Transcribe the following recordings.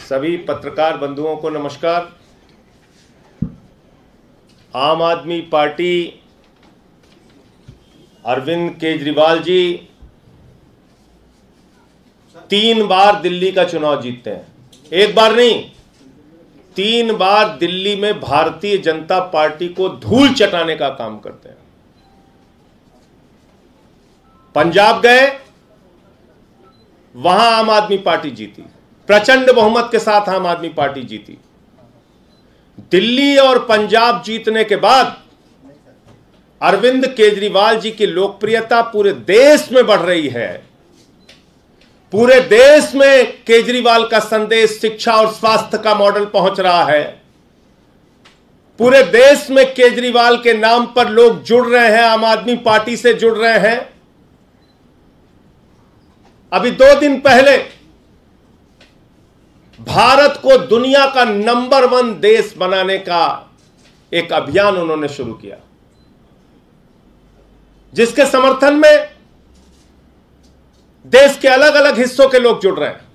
सभी पत्रकार बंधुओं को नमस्कार। आम आदमी पार्टी अरविंद केजरीवाल जी 3 बार दिल्ली का चुनाव जीतते हैं। एक बार नहीं, 3 बार दिल्ली में भारतीय जनता पार्टी को धूल चटाने का काम करते हैं। पंजाब गए, वहां आम आदमी पार्टी जीती, प्रचंड बहुमत के साथ आम आदमी पार्टी जीती। दिल्ली और पंजाब जीतने के बाद अरविंद केजरीवाल जी की लोकप्रियता पूरे देश में बढ़ रही है। पूरे देश में केजरीवाल का संदेश शिक्षा और स्वास्थ्य का मॉडल पहुंच रहा है। पूरे देश में केजरीवाल के नाम पर लोग जुड़ रहे हैं, आम आदमी पार्टी से जुड़ रहे हैं। अभी 2 दिन पहले भारत को दुनिया का नंबर 1 देश बनाने का एक अभियान उन्होंने शुरू किया, जिसके समर्थन में देश के अलग अलग हिस्सों के लोग जुड़ रहे हैं।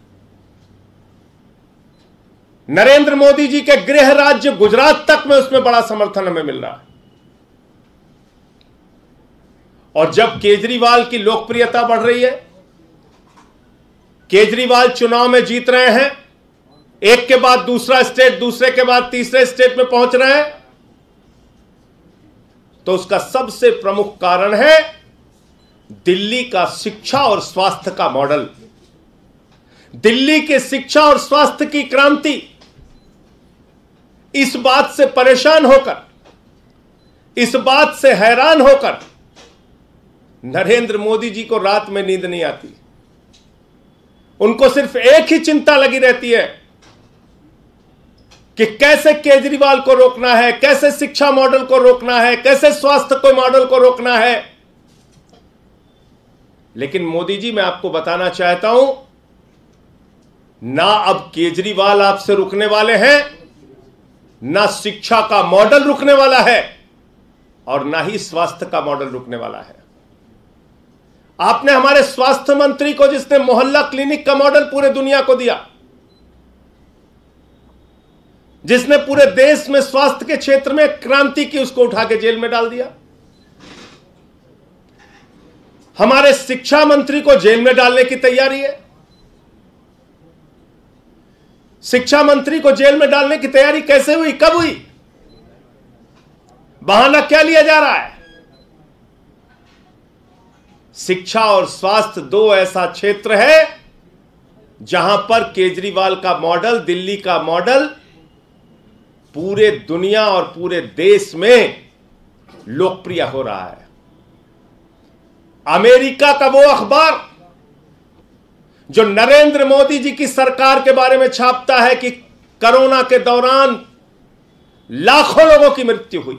नरेंद्र मोदी जी के गृह राज्य गुजरात तक में उसमें बड़ा समर्थन हमें मिल रहा है। और जब केजरीवाल की लोकप्रियता बढ़ रही है, केजरीवाल चुनाव में जीत रहे हैं, एक के बाद दूसरा स्टेट, दूसरे के बाद तीसरे स्टेट में पहुंच रहे हैं, तो उसका सबसे प्रमुख कारण है दिल्ली का शिक्षा और स्वास्थ्य का मॉडल। दिल्ली के शिक्षा और स्वास्थ्य की क्रांति। इस बात से परेशान होकर, इस बात से हैरान होकर नरेंद्र मोदी जी को रात में नींद नहीं आती। उनको सिर्फ एक ही चिंता लगी रहती है कि कैसे केजरीवाल को रोकना है, कैसे शिक्षा मॉडल को रोकना है, कैसे स्वास्थ्य को मॉडल को रोकना है। लेकिन मोदी जी, मैं आपको बताना चाहता हूं, ना अब केजरीवाल आपसे रुकने वाले हैं, ना शिक्षा का मॉडल रुकने वाला है, और ना ही स्वास्थ्य का मॉडल रुकने वाला है। आपने हमारे स्वास्थ्य मंत्री को, जिसने मोहल्ला क्लिनिक का मॉडल पूरे दुनिया को दिया, जिसने पूरे देश में स्वास्थ्य के क्षेत्र में क्रांति की, उसको उठा के जेल में डाल दिया। हमारे शिक्षा मंत्री को जेल में डालने की तैयारी है। शिक्षा मंत्री को जेल में डालने की तैयारी कैसे हुई, कब हुई? बहाना क्या लिया जा रहा है? शिक्षा और स्वास्थ्य 2 ऐसा क्षेत्र है जहां पर केजरीवाल का मॉडल, दिल्ली का मॉडल पूरे दुनिया और पूरे देश में लोकप्रिय हो रहा है। अमेरिका का वो अखबार जो नरेंद्र मोदी जी की सरकार के बारे में छापता है कि कोरोना के दौरान लाखों लोगों की मृत्यु हुई,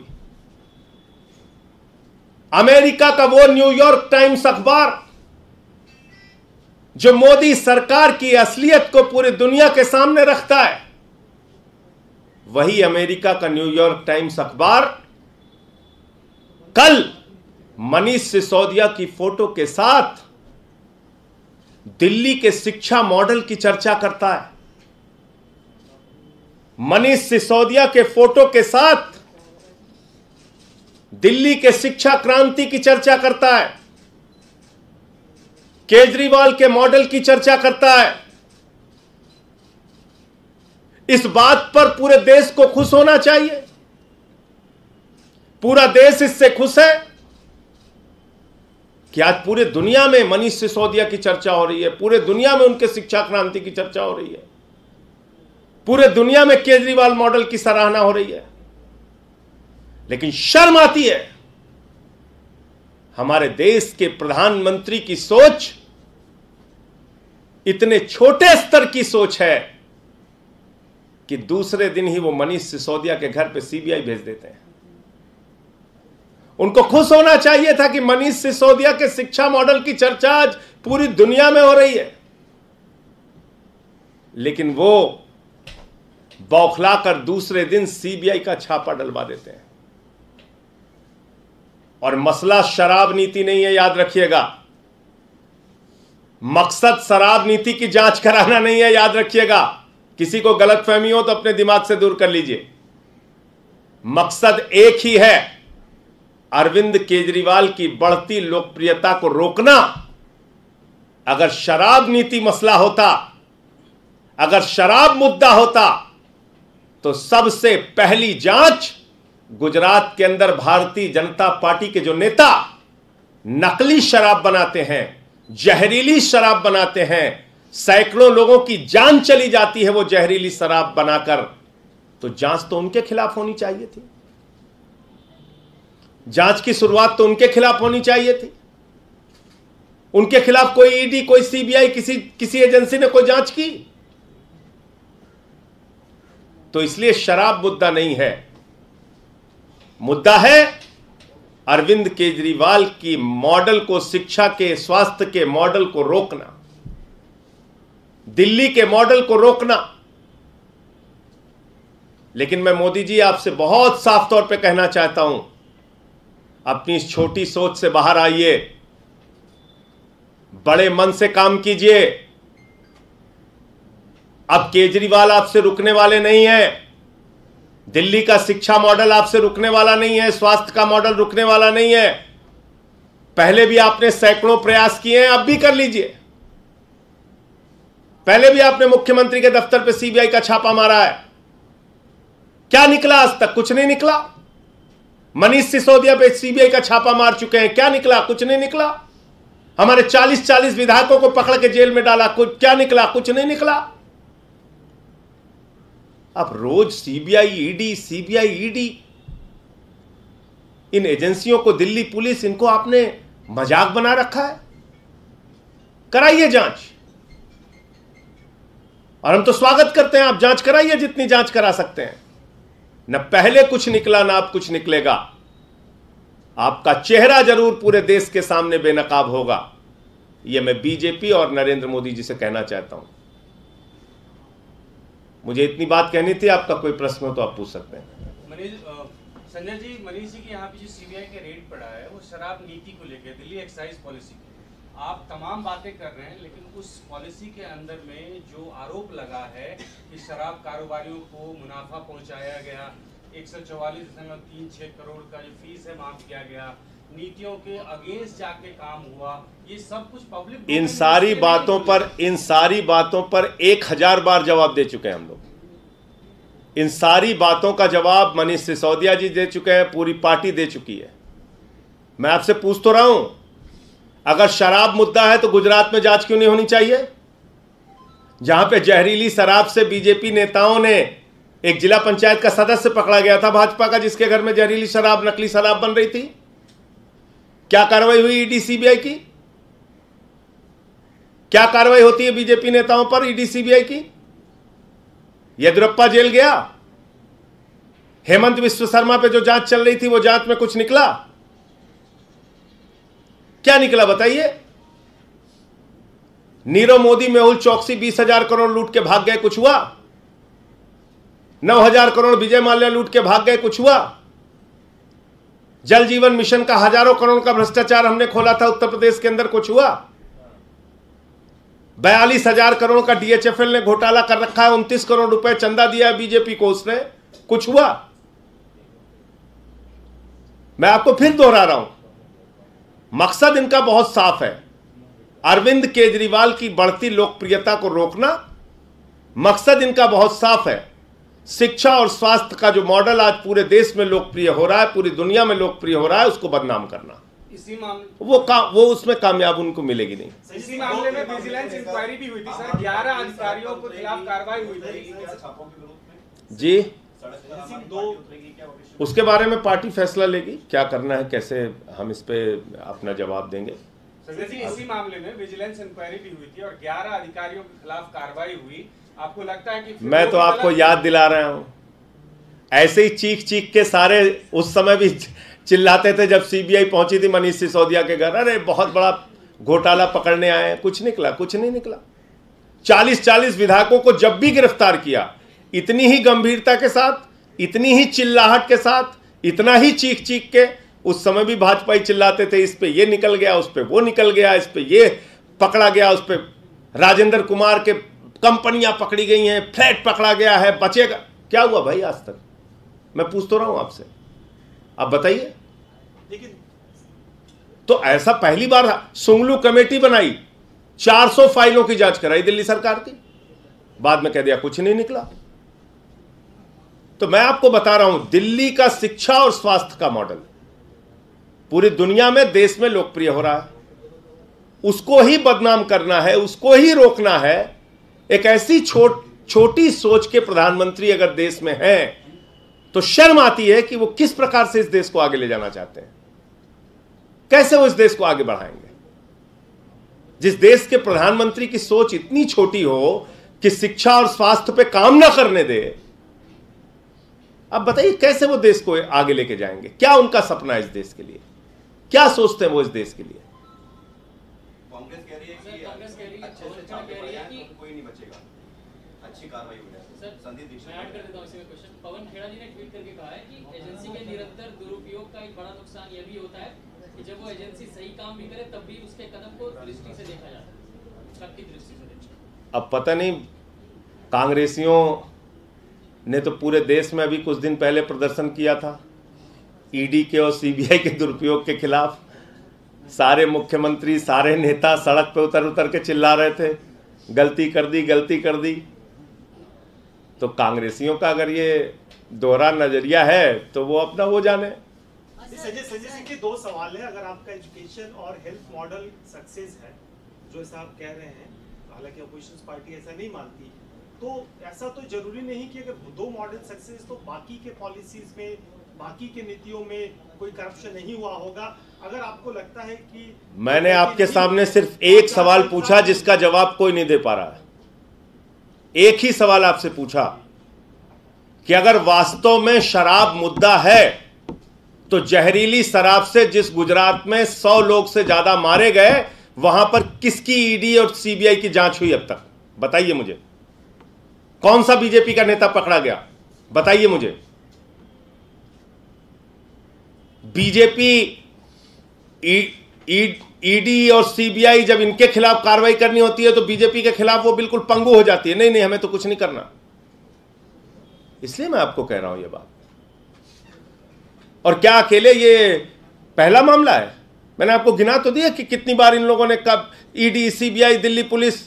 अमेरिका का वो न्यूयॉर्क टाइम्स अखबार जो मोदी सरकार की असलियत को पूरी दुनिया के सामने रखता है, वही अमेरिका का न्यूयॉर्क टाइम्स अखबार कल मनीष सिसोदिया की फोटो के साथ दिल्ली के शिक्षा मॉडल की चर्चा करता है। मनीष सिसोदिया के फोटो के साथ दिल्ली के शिक्षा क्रांति की चर्चा करता है, केजरीवाल के मॉडल की चर्चा करता है। इस बात पर पूरे देश को खुश होना चाहिए। पूरा देश इससे खुश है कि आज पूरे दुनिया में मनीष सिसोदिया की चर्चा हो रही है, पूरे दुनिया में उनके शिक्षा क्रांति की चर्चा हो रही है, पूरे दुनिया में केजरीवाल मॉडल की सराहना हो रही है। लेकिन शर्म आती है, हमारे देश के प्रधानमंत्री की सोच इतने छोटे स्तर की सोच है कि दूसरे दिन ही वो मनीष सिसोदिया के घर पे सीबीआई भेज देते हैं। उनको खुश होना चाहिए था कि मनीष सिसोदिया के शिक्षा मॉडल की चर्चा आज पूरी दुनिया में हो रही है, लेकिन वो बौखलाकर दूसरे दिन सीबीआई का छापा डलवा देते हैं। और मसला शराब नीति नहीं है, याद रखिएगा। मकसद शराब नीति की जांच कराना नहीं है, याद रखिएगा। किसी को गलतफहमी हो तो अपने दिमाग से दूर कर लीजिए। मकसद एक ही है, अरविंद केजरीवाल की बढ़ती लोकप्रियता को रोकना। अगर शराब नीति मसला होता, अगर शराब मुद्दा होता, तो सबसे पहली जांच गुजरात के अंदर भारतीय जनता पार्टी के जो नेता नकली शराब बनाते हैं, जहरीली शराब बनाते हैं, सैकड़ों लोगों की जान चली जाती है वो जहरीली शराब बनाकर, तो जांच तो उनके खिलाफ होनी चाहिए थी। जांच की शुरुआत तो उनके खिलाफ होनी चाहिए थी। उनके खिलाफ कोई ईडी, कोई सीबीआई, किसी एजेंसी ने कोई जांच की? तो इसलिए शराब मुद्दा नहीं है, मुद्दा है अरविंद केजरीवाल की मॉडल को, शिक्षा के, स्वास्थ्य के मॉडल को रोकना, दिल्ली के मॉडल को रोकना। लेकिन मैं मोदी जी आपसे बहुत साफ तौर पे कहना चाहता हूं, अपनी इस छोटी सोच से बाहर आइए, बड़े मन से काम कीजिए। अब केजरीवाल आपसे रुकने वाले नहीं है, दिल्ली का शिक्षा मॉडल आपसे रुकने वाला नहीं है, स्वास्थ्य का मॉडल रुकने वाला नहीं है। पहले भी आपने सैकड़ों प्रयास किए हैं, अब भी कर लीजिए। पहले भी आपने मुख्यमंत्री के दफ्तर पे सीबीआई का छापा मारा है, क्या निकला? आज तक कुछ नहीं निकला। मनीष सिसोदिया पे सीबीआई का छापा मार चुके हैं, क्या निकला? कुछ नहीं निकला। हमारे 40-40 विधायकों को पकड़ के जेल में डाला, कुछ क्या निकला? कुछ नहीं निकला। अब रोज सीबीआई ईडी, इन एजेंसियों को, दिल्ली पुलिस, इनको आपने मजाक बना रखा है। कराइए जांच, और हम तो स्वागत करते हैं, आप जांच कराइए जितनी जांच करा सकते हैं। न पहले कुछ निकला, ना अब कुछ निकलेगा। आपका चेहरा जरूर पूरे देश के सामने बेनकाब होगा। यह मैं बीजेपी और नरेंद्र मोदी जी से कहना चाहता हूं। मुझे इतनी बात कहनी थी। आपका कोई प्रश्न हो तो आप पूछ सकते हैं। संजय जी, मनीष जी के यहाँ पे जो सीबीआई का रेड पड़ा है वो शराब नीति को लेकर, दिल्ली एक्साइज पॉलिसी की। आप तमाम बातें कर रहे हैं, लेकिन उस पॉलिसी के अंदर में जो आरोप लगा है कि शराब कारोबारियों को मुनाफा पहुंचाया गया, 144.36 करोड़ का जो फीस है माफ किया गया, नीतियों के अगेंस्ट जाके काम हुआ, ये सब कुछ पब्लिक, इन सारी बातों पर 1000 बार जवाब दे चुके हैं हम लोग। इन सारी बातों का जवाब मनीष सिसोदिया जी दे चुके हैं, पूरी पार्टी दे चुकी है। मैं आपसे पूछ तो रहा हूं, अगर शराब मुद्दा है तो गुजरात में जांच क्यों नहीं होनी चाहिए? जहां पे जहरीली शराब से बीजेपी नेताओं ने, एक जिला पंचायत का सदस्य पकड़ा गया था भाजपा का, जिसके घर में जहरीली शराब, नकली शराब बन रही थी। क्या कार्रवाई हुई ईडी सीबीआई की? क्या कार्रवाई होती है बीजेपी नेताओं पर ईडी सीबीआई की? येदियुरप्पा जेल गया। हेमंत विश्व शर्मा पे जो जांच चल रही थी, वो जांच में कुछ निकला? क्या निकला बताइए? नीरव मोदी, मेहुल चौकसी 20,000 करोड़ लूट के भाग गए, कुछ हुआ? 9,000 करोड़ विजय माल्या लूट के भाग गए, कुछ हुआ? जल जीवन मिशन का हजारों करोड़ का भ्रष्टाचार हमने खोला था उत्तर प्रदेश के अंदर, कुछ हुआ? 42,000 करोड़ का डीएचएफएल ने घोटाला कर रखा है, 29 करोड़ रुपए चंदा दिया है बीजेपी को, उसने कुछ हुआ? मैं आपको फिर दोहरा रहा हूं, मकसद इनका बहुत साफ है, अरविंद केजरीवाल की बढ़ती लोकप्रियता को रोकना। मकसद इनका बहुत साफ है, शिक्षा और स्वास्थ्य का जो मॉडल आज पूरे देश में लोकप्रिय हो रहा है, पूरी दुनिया में लोकप्रिय हो रहा है, उसको बदनाम करना। इसी मामले वो उसमें कामयाब उनको मिलेगी नहीं। इसी मामले में विजिलेंस इंक्वायरी भी हुई थी सर, 11 अधिकारियों के खिलाफ कार्रवाई हुई थी जी। उसके बारे में पार्टी फैसला लेगी, क्या करना है, कैसे हम इस पे अपना जवाब देंगे। संजय जी, इसी मामले में विजिलेंस इंक्वायरी भी हुई थी और 11 अधिकारियों के खिलाफ कार्रवाई हुई। आपको लगता है कि मैं तो आपको याद दिला रहा हूं, ऐसे ही चीख चीख के सारे उस समय भी चिल्लाते थे जब सीबीआई पहुंची थी मनीष सिसोदिया के घर, अरे बहुत बड़ा घोटाला पकड़ने आए हैं, कुछ निकला? कुछ नहीं निकला। 40-40 विधायकों को जब भी गिरफ्तार किया, इतनी ही गंभीरता के साथ, इतनी ही चिल्लाहट के साथ, इतना ही चीख चीख के, उस समय भी भाजपा ही चिल्लाते थे, इस पे ये निकल गया, उस पे वो निकल गया, इस पे ये पकड़ा गया, उस पे राजेंद्र कुमार के कंपनियां पकड़ी गई हैं, फ्लैट पकड़ा गया है, बचेगा क्या हुआ भाई आज तक? मैं पूछ तो रहा हूं आपसे, आप बताइए। लेकिन तो ऐसा पहली बार सुंगलू कमेटी बनाई, 400 फाइलों की जांच कराई दिल्ली सरकार की, बाद में कह दिया कुछ नहीं निकला। तो मैं आपको बता रहा हूं, दिल्ली का शिक्षा और स्वास्थ्य का मॉडल पूरी दुनिया में, देश में लोकप्रिय हो रहा है। उसको ही बदनाम करना है, उसको ही रोकना है। एक ऐसी छोटी सोच के प्रधानमंत्री अगर देश में हैं तो शर्म आती है कि वो किस प्रकार से इस देश को आगे ले जाना चाहते हैं, कैसे वो इस देश को आगे बढ़ाएंगे। जिस देश के प्रधानमंत्री की सोच इतनी छोटी हो कि शिक्षा और स्वास्थ्य पे काम ना करने दे, अब बताइए कैसे वो देश को आगे लेके जाएंगे? क्या उनका सपना है इस देश के लिए? क्या सोचते हैं वो इस देश के लिए? कांग्रेस कह रही है कि अच्छे से छापे पड़े हैं तो कोई नहीं बचेगा, अच्छी कार्रवाई हो जाएगी। संदीप दीक्षित मैं ऐड कर देता हूं इसी में क्वेश्चन। पवन खेड़ा जी ने ट्वीट करके कहा है कि एजेंसी के निरंतर दुरुपयोग का एक बड़ा नुकसान यह भी होता है कि जब वो एजेंसी सही काम भी करे तब भी उसके कदम को दृष्टि से देखा जाता है, शक की दृष्टि से देखा। अब पता नहीं, कांग्रेसियों ने तो पूरे देश में अभी कुछ दिन पहले प्रदर्शन किया था ईडी के और सीबीआई के दुरुपयोग के खिलाफ। सारे मुख्यमंत्री, सारे नेता सड़क पे उतर के चिल्ला रहे थे, गलती कर दी, गलती कर दी। तो कांग्रेसियों का अगर ये दोहरा नजरिया है तो वो अपना वो जाने। संजय सिंह के दो सवाल है। अगर आपका एजुकेशन और हेल्थ मॉडल सक्सेस है, जो ऐसा आप कह रहे हैं, हालांकि अपोजिशन पार्टी ऐसा नहीं मानती, तो ऐसा तो जरूरी नहीं कि अगर दो मॉडल सक्सेस तो बाकी के पॉलिसीज में, बाकी के नीतियों में कोई करप्शन नहीं हुआ होगा। अगर आपको लगता है कि मैंने आपके सामने सिर्फ एक सवाल पूछा जिसका जवाब कोई नहीं दे पा रहा है। एक ही सवाल आपसे पूछा कि अगर वास्तव में शराब मुद्दा है तो जहरीली शराब से जिस गुजरात में 100 लोग से ज्यादा मारे गए, वहां पर किसकी ईडी और सीबीआई की जांच हुई अब तक? बताइए मुझे। कौन सा बीजेपी का नेता पकड़ा गया? बताइए मुझे। बीजेपी ईडी और सीबीआई जब इनके खिलाफ कार्रवाई करनी होती है तो बीजेपी के खिलाफ वो बिल्कुल पंगु हो जाती है, नहीं नहीं हमें तो कुछ नहीं करना। इसलिए मैं आपको कह रहा हूं ये बात। और क्या अकेले ये पहला मामला है? मैंने आपको गिना तो दिया कि कितनी बार इन लोगों ने कब ईडी, सीबीआई, दिल्ली पुलिस।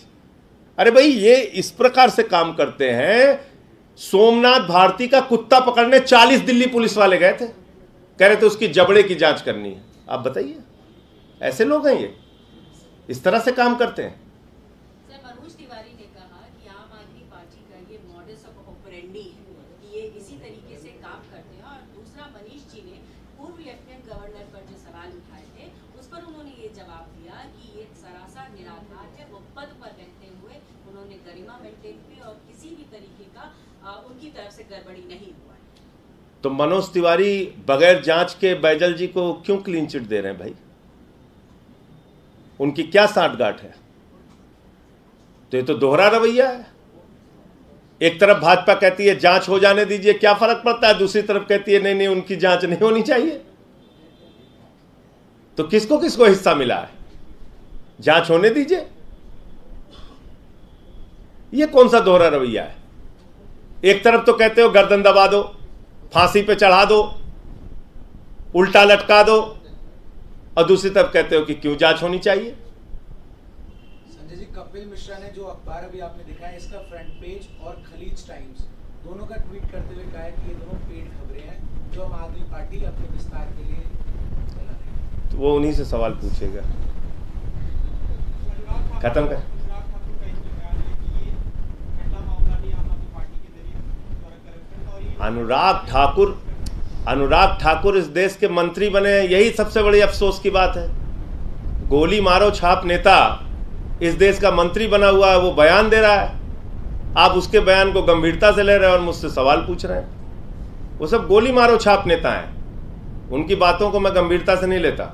अरे भाई ये इस प्रकार से काम करते हैं। सोमनाथ भारती का कुत्ता पकड़ने 40 दिल्ली पुलिस वाले गए थे, कह रहे थे उसकी जबड़े की जांच करनी है। आप बताइए, ऐसे लोग हैं ये, इस तरह से काम करते हैं। सर, मनोज तिवारी ने कहा कि आम आदमी पार्टी का ये मॉडस ऑपरेंडी है कि ये इसी तरीके से काम करते हैं। और दूसरा, मनीष जी ने पूर्व लेफ्टिनेंट गवर्नर पर जो सवाल उठाए थे उस पर उन्होंने ये जवाब दिया कि ये सरासर निराधार है। वो पद पर रहते हुए उन्होंने गरिमा मेंटेन की और किसी भी तरीके का उनकी तरफ से गड़बड़ी नहीं हुआ है। तो मनोज तिवारी बगैर जांच के बैजल जी को क्यों क्लीन चिट दे रहे हैं भाई? उनकी क्या साठगांठ है? तो ये तो दोहरा रवैया है। एक तरफ भाजपा कहती है जांच हो जाने दीजिए, क्या फर्क पड़ता है, दूसरी तरफ कहती है नहीं नहीं उनकी जांच नहीं होनी चाहिए। तो किसको किसको हिस्सा मिला है? जांच होने दीजिए। ये कौन सा दोहरा रवैया है? एक तरफ तो कहते हो गर्दन दबा दो, फांसी पे चढ़ा दो, उल्टा लटका दो, और दूसरी तरफ कहते हो कि क्यों जांच होनी चाहिए। संजय जी, कपिल मिश्रा ने जो अखबार अभी आपने दिखाया, इसका फ्रंट पेज और खलीज टाइम्स दोनों का ट्वीट करते हुए कहा है कि ये दोनों पेड खबरें हैं जो आम आदमी पार्टी अपने विस्तार के लिए चला रही है। तो वो उन्हीं से सवाल पूछेगा। खत्म कर। अनुराग ठाकुर इस देश के मंत्री बने, यही सबसे बड़ी अफसोस की बात है। गोली मारो छाप नेता इस देश का मंत्री बना हुआ है, वो बयान दे रहा है, आप उसके बयान को गंभीरता से ले रहे हैं और मुझसे सवाल पूछ रहे हैं। वो सब गोली मारो छाप नेता हैं, उनकी बातों को मैं गंभीरता से नहीं लेता।